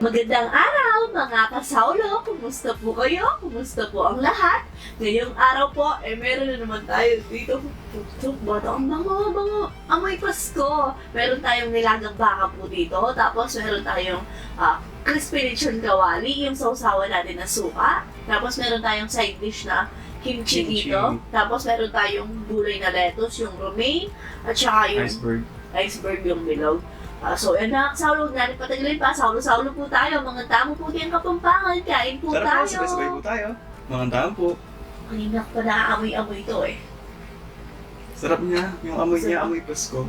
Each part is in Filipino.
Magandang araw mga kasaulo! Kumusta po kayo? Kumusta po ang lahat? Ngayong araw po, meron na naman tayo dito. Bata, ang bango, amoy Pasko. Meron tayong nilagang baka po dito. Tapos meron tayong crispy lechon kawali, yung sausawan natin na suka. Tapos meron tayong side dish na kimchi dito. Tapos meron tayong gulay na lettuce, yung romaine, at saka yung iceberg yung bilog. So, yan na, saulo, natin patagalin pa. Saulo po tayo. Mga tamo po din Kapampangan. Kain po Sarap tayo. po, sabay-sabay po tayo. Mga tao po. Kanina pa naaamoy-amoy ito eh. Sarap niya. Yung amoy niya, Sarap. amoy Pasko.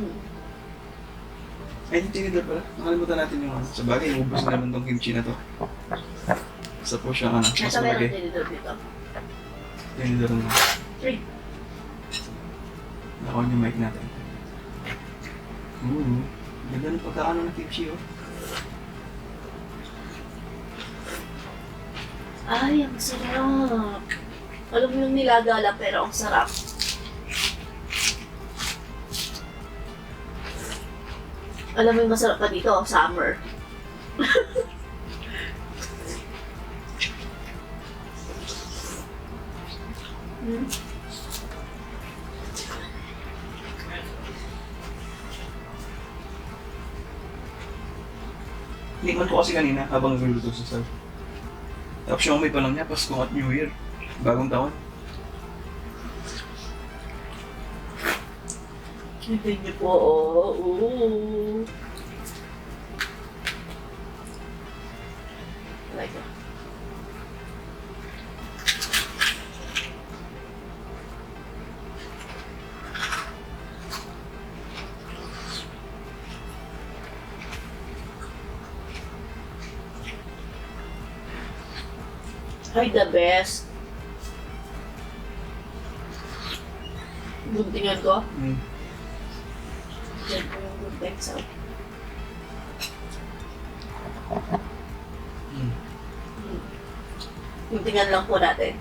Ay, yung tinidor pala. Nakalimutan natin yung sa bagay. Ubus na naman tong kimchi na to. Isa po siya, mas Ito meron malaki. tinidor dito. Tinidor na. 3. Nakaon yung mic natin. Ganda ng pagkaano ng kimchi, oh. Ay, ang sarap. Alam mo yung nilaga lang pero ang sarap. Alam mo yung masarap pa dito, summer. Tikman ko kasi kanina habang nagluluto sa sal. Tapos yung amoy pa lang niya, Pasko at New Year. Bagong taon. Kita niyo po, oh. Ooh. Like it. Ay, the best. Guntingan ko. Diyan po yung gunting sa... Guntingan lang po natin.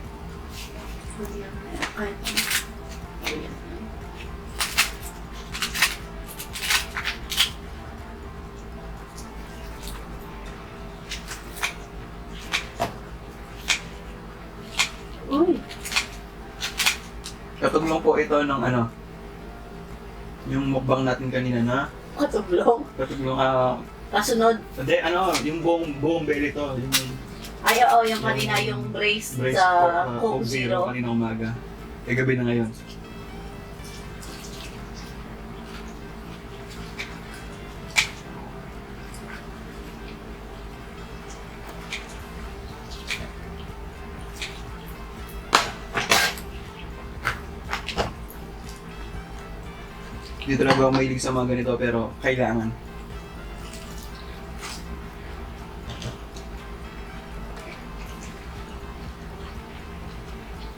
Uy! Katuglong po ito ng ano, yung mukbang natin kanina na Katublong. katuglong, Kasunod. hindi, ano, yung buong belly to, yung Ay, oo, yung kanina yung brace braised sa pork, Coke Zero Zero. kanina umaga. Eh, gabi na ngayon. Dito na ba ako mahilig sa mga ganito pero kailangan.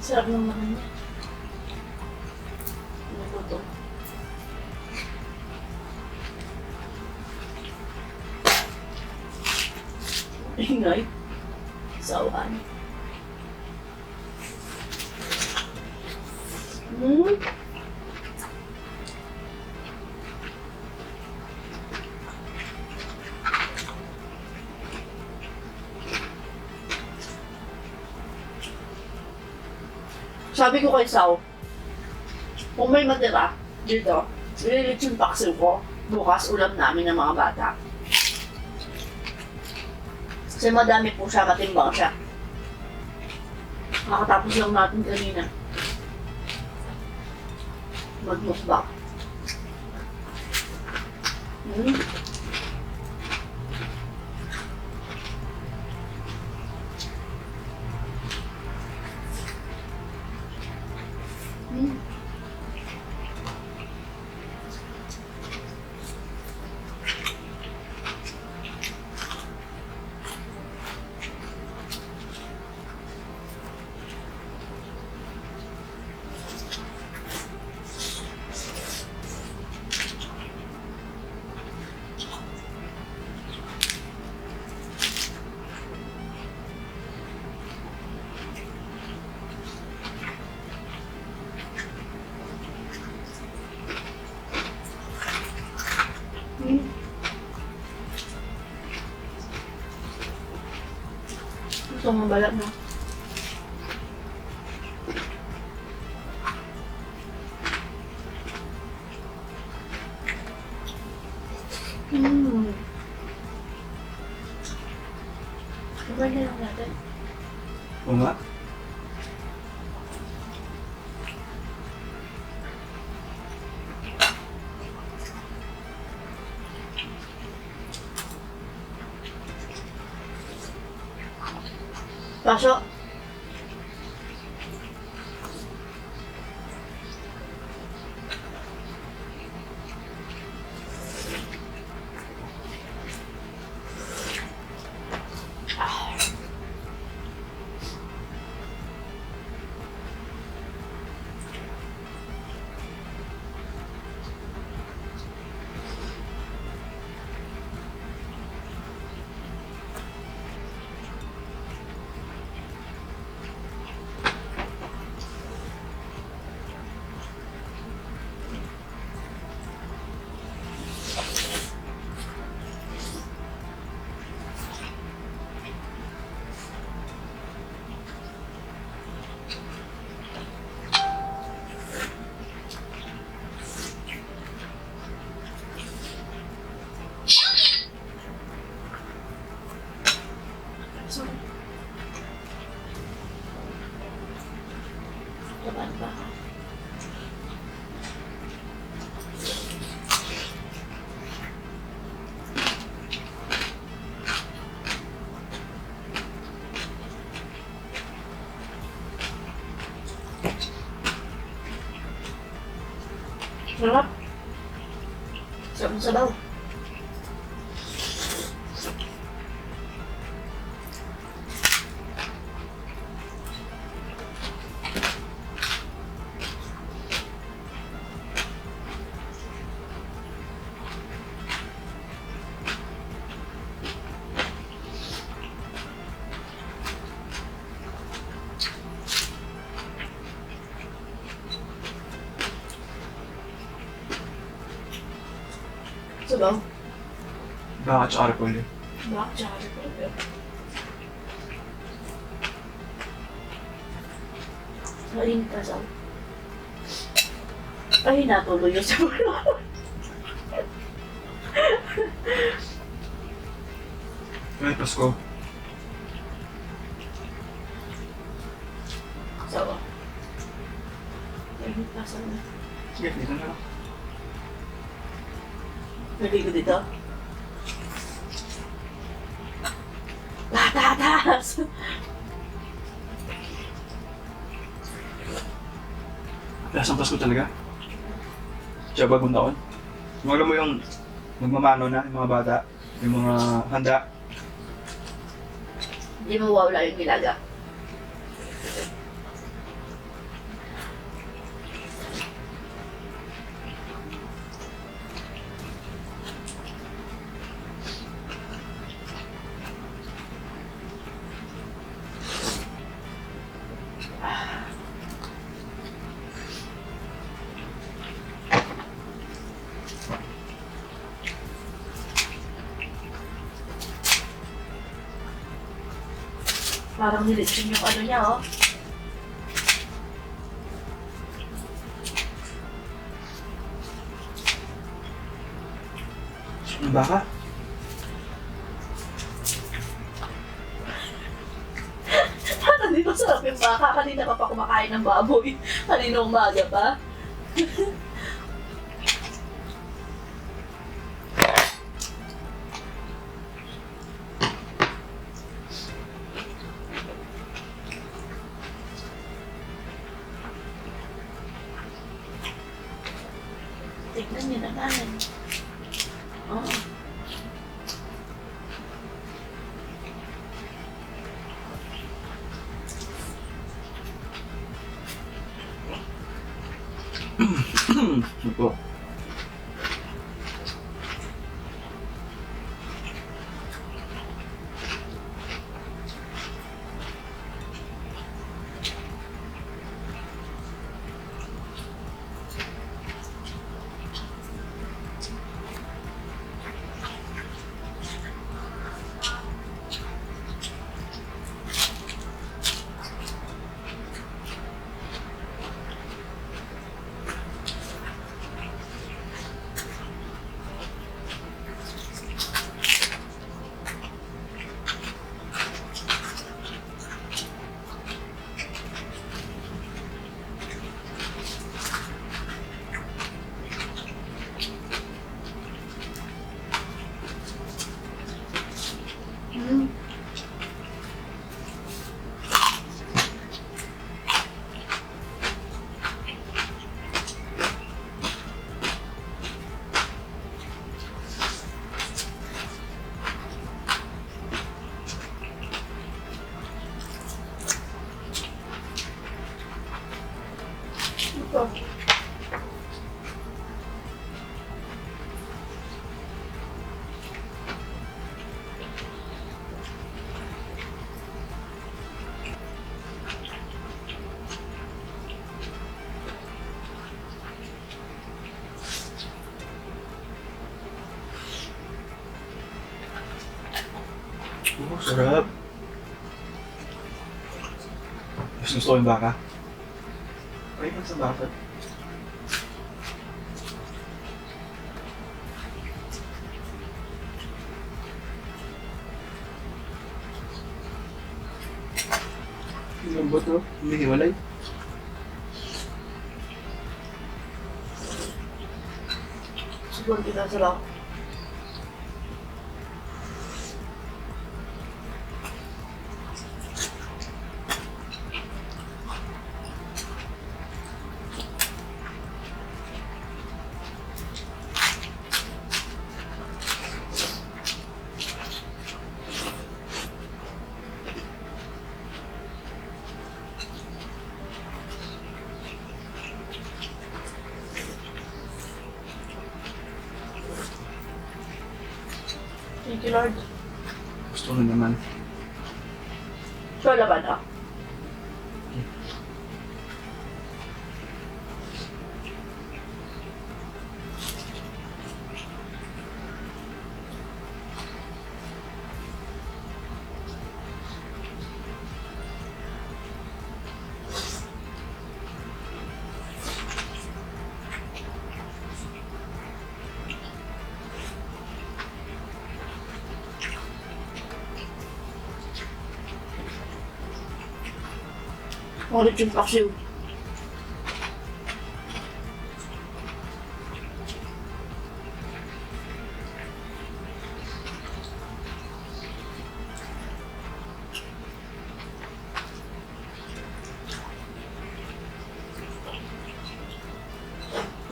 Sarap ng mga niya. Ano po ito? Ingay. Sawan. Sabi ko kay Sao, kung may matira dito, ililit yung paksiw ko. Bukas ulam namin ng mga bata. Kasi madami po siya, matimbang siya. Nakatapos lang natin kanina. Magmukbang. Gusto mo balat na. Hmm. Iba na lang natin. Oo nga. Pasok. Sorry. Laban ba? Sarap. Sarap ng sabaw. Sabaw. Baka tsaka repolyo. Black tsaka repolyo. Maling kasaw. Ay, natuloy yung sabaw. Ay, Pasko. Sabaw. Maling kasaw na. Sige, dito na lang. Naligo dito. Tatas! Lasang Pasko talaga. Siya bagong taon. Alam mo yung magmamano na, yung mga bata, yung mga handa. Hindi mo wawala yung nilaga. Parang nilitsin yung ano niya, oh. Yung baka? Parang di masarap yung baka. Kanina ka pa kumakain ng baboy. Kanina umaga pa. Tignan niyo naman. Oh. Ano po? Oh, sarap. Mas gusto ko yung baka. Ay, lang sa baka. Yung lambot, no? Humihiwalay. Siguro kita sila. Thank you, Lord. Gusto ko na naman. So, laban ah. Ulit yung paksiw.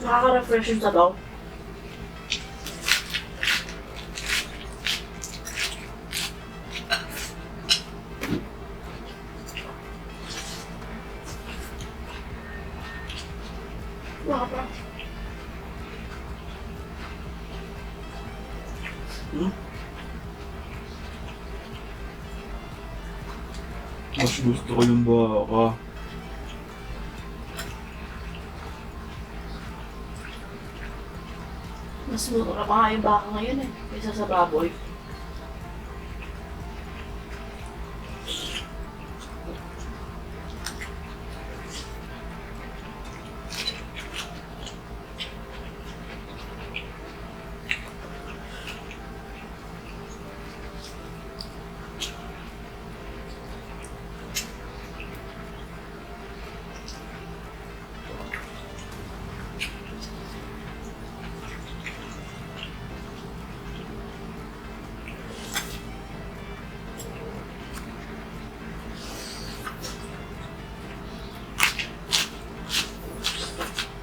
Nakaka-refresh yung sabaw. Wala pa. Mas gusto ko yung baka. Mas mura pa nga yung baka ngayon eh, kaysa sa baboy.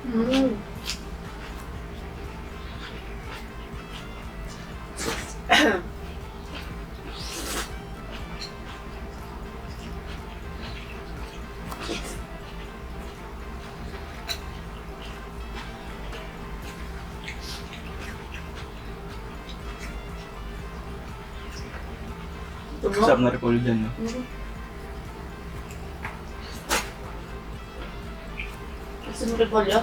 Mm. Sarap na recall dyan, no? Gusto mo repolyo?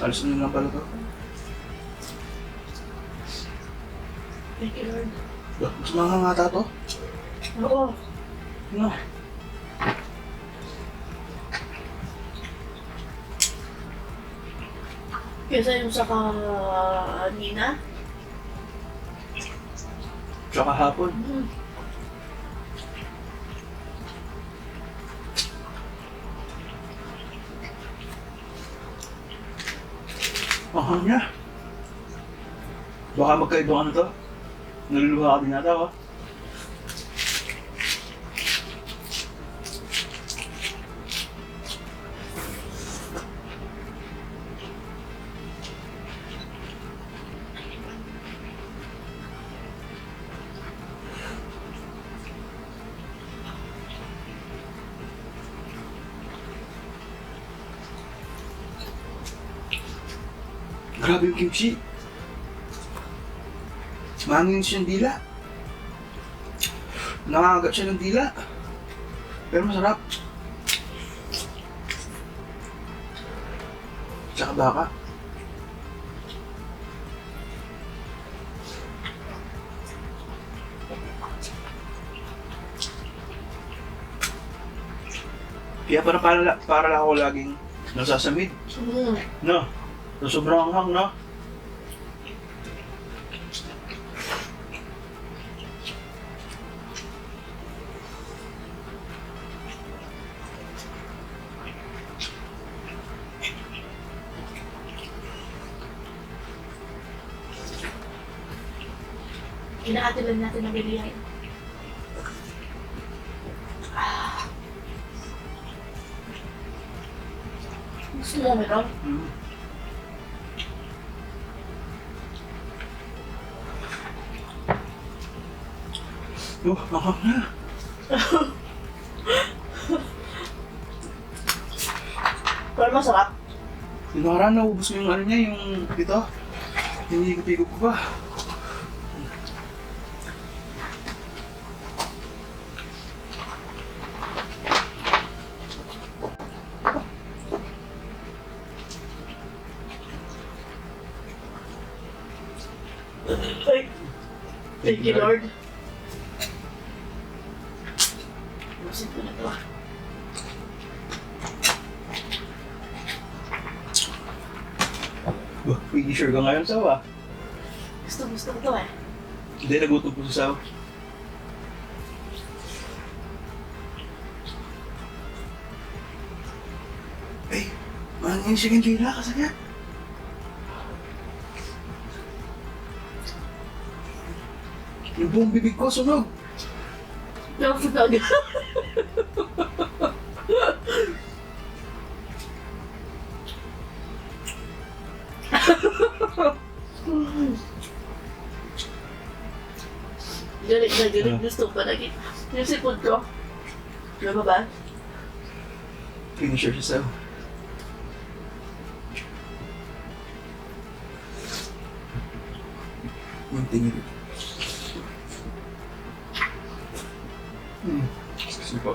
Alas na lang pala to. Thank you, Lord. Mas mangangata to. Oo. No. Kesa yung sa kanina. Tsaka hapon. Mahal niya. Baka magkaibang ano to. Naluluha ka din nata ako. Grabe yung kimchi. Mangin siya ng dila. Nangangagat siya ng dila. Pero masarap. Tsaka baka. Kaya para lang ako laging nasasamid. No? So, sobrang hang, no? Inaatilan natin ng bilihan. Gusto mo meron? Oh, mahal na. Pero masarap. Yung nakaraan, naubos ko yung ano niya, yung ito. Hinihigop-higop ko pa. Ay, thank you, Lord. Lusin ko na to. Pretty sure ka ngayon, Saw, ah. Gusto ko to eh. Hindi, nagutom po si Saw. Ay, mangin siya ng dila kasi nga. Yung buong bibig ko, sunog. Nakasutag. Galit na galit. Gusto ko pa lagi. Yung sipod ko. Diba ba? Finisher siya, Saw. Yung tingin. Excuse me po.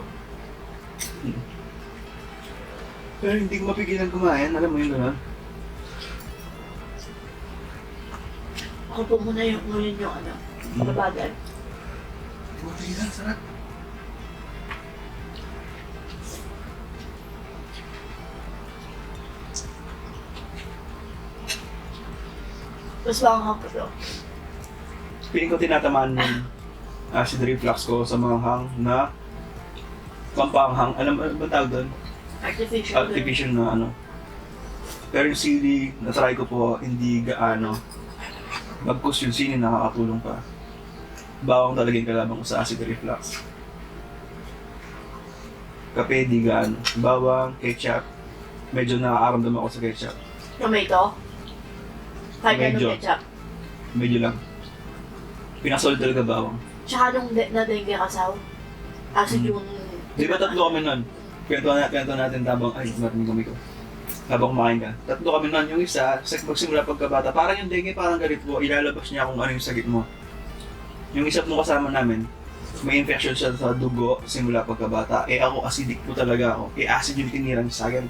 Pero hindi ko mapigilan kumain, alam mo yun gano'n? Ako po muna yung ngayon yung ano. Kababagan. Mapigilan, sarap. Mas makanghang ko to. Piling ko tinatamaan ng acid reflux ko sa mga hang na pampanghang. Alam mo ba tawag doon? Artificial. Artificial na ano. Pero yung sili, na-try ko po, hindi gaano. Bagkus yung sili, nakakatulong pa. Bawang talaga yung kalabang ko sa acid reflux. Kape, di gaano. Bawang, ketchup. Medyo nakakaramdam ako sa ketchup. Tomato. Kahit Medyo. anong ketchup. Medyo lang. Pinakasolid talaga bawang. Tsaka nung na-dengue kasaw. Acid yung... Di ba tatlo kami nun? Kwento natin tabang, ay, marinig kami ko. Habang kumain ka. Tatlo kami nun, yung isa, magsimula pagkabata, parang yung dengue, parang galit mo, ilalabas niya kung ano yung sakit mo. Yung isa mo kasama namin, may infection siya sa dugo, simula pagkabata. Eh ako, acidic po talaga ako. Eh acid yung tinirang sa akin.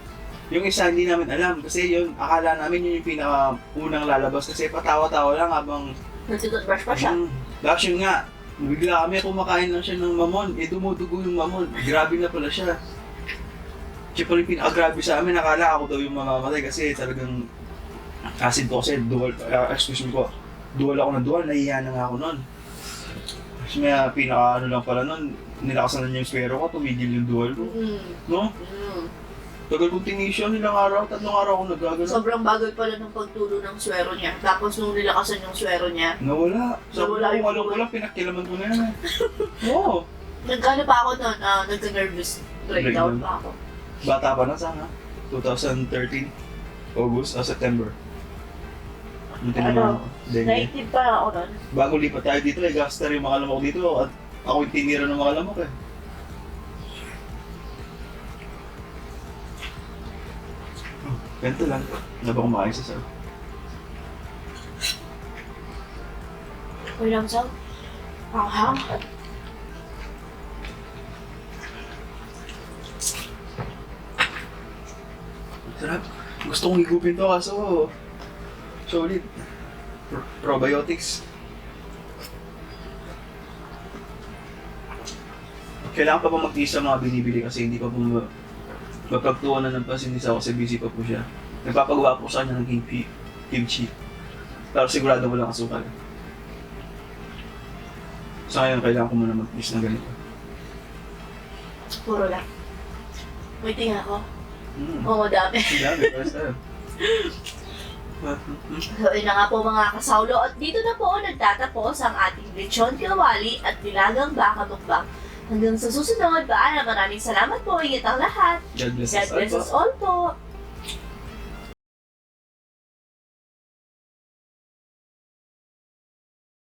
Yung isa, hindi namin alam, kasi yun, akala namin yun yung pinaka-unang lalabas, kasi patawa-tawa lang habang... Nagtututbrush pa siya. Tapos yun nga, bigla kami kumakain lang siya ng mamon, eh dumudugo yung mamon, grabe na pala siya. Siya pala yung pinaka-grabe sa amin, nakala ako daw yung mamamatay kasi talagang acid ko kasi dual, excuse me po, dual ako ng dual, nahihiya na nga ako nun. Kasi may pinaka-ano lang pala nun, nilakasan na niya yung swero ko, tumigil yung dual ko. No? Tagal kong tinisyon, ilang araw, 3 araw ako nagagano. Sobrang bagal pala ng pagtulo ng swero niya. Tapos nung nilakasan yung swero niya, Nawala. Nawala yung alam ko lang, pinagkilaman ko na yan. Oo. nagkano pa ako nun, nagka-nervous breakdown pa ako. Bata pa na sana. 2013. August o September. Munti naman ako. Dengue. Naitib pa ako nun. Bago lipat tayo dito, eh, gaster yung mga lamok dito at ako yung tinira ng mga lamok eh. Ganito lang. Ano ba kumakain sa sir? Okay lang, Sal. Aha. Sarap. Gusto kong higupin to kaso solid. Probiotics. Kailangan pa magtiis sa mga binibili kasi hindi pa po mapagtuunan ng pasinisa ako kasi busy pa po siya. Nagpapagawa po sa kanya ng kimchi. Pero sigurado walang asukal. Sa ngayon, kailangan ko muna mag-tiis na ganito. Puro lang. Waiting ako. Mm. Oo, dami. Ang dami, first time. So, yun na nga po mga kasawlo. At dito na po nagtatapos ang ating lechon kawali at nilagang baka mukbang. Hanggang sa susunod, maraming salamat po. Ingat ang lahat. God bless God us bless all us all po.